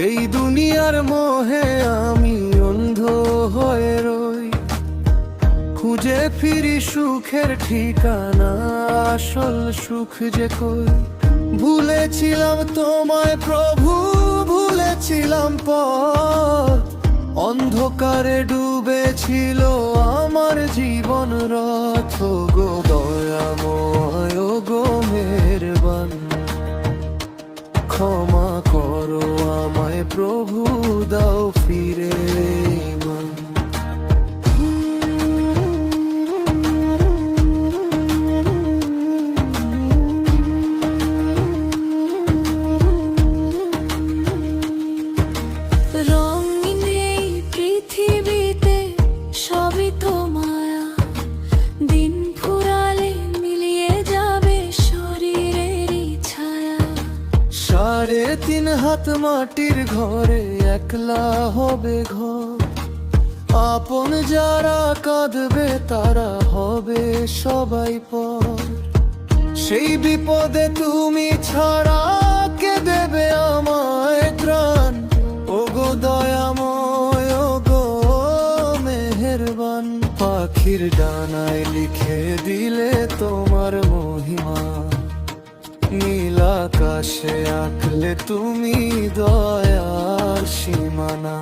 এই দুনিয়ার মোহে আমি অন্ধ হয়ে রই, খুঁজে ফিরি সুখের ঠিকানা, আসল সুখ যে কই। ভুলেছিলাম তোমায় প্রভু, ভুলেছিলাম পথ, অন্ধকারে ডুবেছিল আমার জীবন রথ। গো দয়াময় গো মেহেরবান, ক্ষমা করো আমায় প্রভু, দাও ফিরে মন। রঙিন এই পৃথিবীতে সবই তো মায়া, দিন ফুরালে মিলিয়ে যাবে শরীরেরই ছায়া। 3.5 হাত মাটির ঘরে একলা হবে ঘর, আপন যারা কাঁদবে তারা হবে সবাই পর। সেই বিপদে তুমি ছাড়া কে দেবে আমায় ত্রাণ? ওগো দয়াময় ওগো মেহেরবান, পাখির ডানায় লিখে দিলে তোমার মহিমা, নীল আকাশে আঁকলে তুমি দয়ার সীমানা।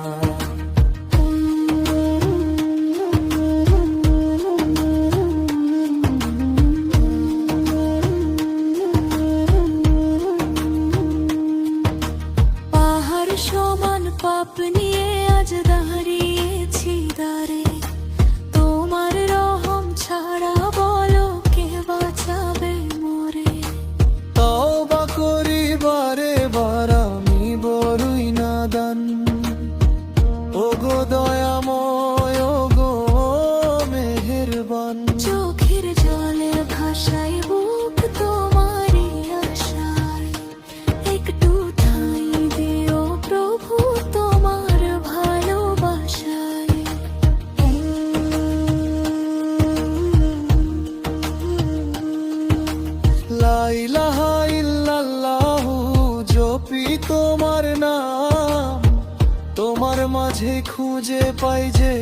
পাহাড় সমান পাপ নিয়ে আজ দাঁড়িয়েছি দ্বারে, তোমার রহম ছাড়া বলো কে বাঁচাবে মোরে। তওবা করি বারে বার আমি বড়ই নাদান, ওগো দয়াময় ওগো মেহেরবান। চোখের জলে ভাসাই বুক তোমারই আশায়, একটু ঠাঁই দিও প্রভু তোমার ভালোবাসায়। লা ইলাহা ইল্লাল্লাহু, জপি তোমার নাম, তোমার মাঝে খুঁজে পাই যে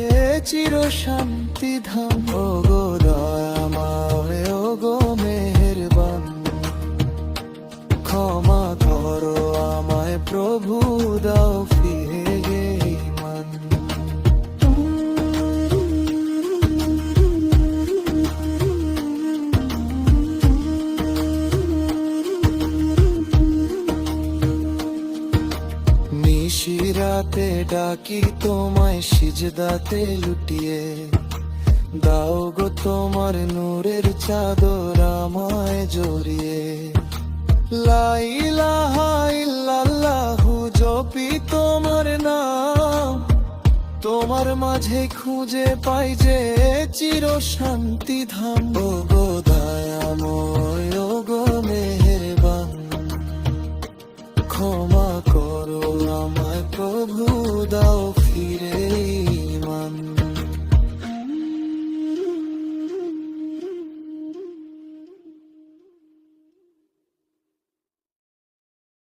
চির শান্তি ধাম। ওগো দয়াময় ওগো মেহেরবান, ক্ষমা করো আমায় প্রভু, দাও ফিরে মন। নিশিরাতে ডাকি তোমায় সিজদাতে লুটিয়ে, দাও গো তোমার নূরের চাদর আমায় জড়িয়ে। লা ইলাহা ইল্লাল্লাহু, জপি তোমার নাম, তোমার মাঝে খুঁজে পাই যে চির শান্তি ধাম। ওগো দয়াময় ওগো মেহেরবান,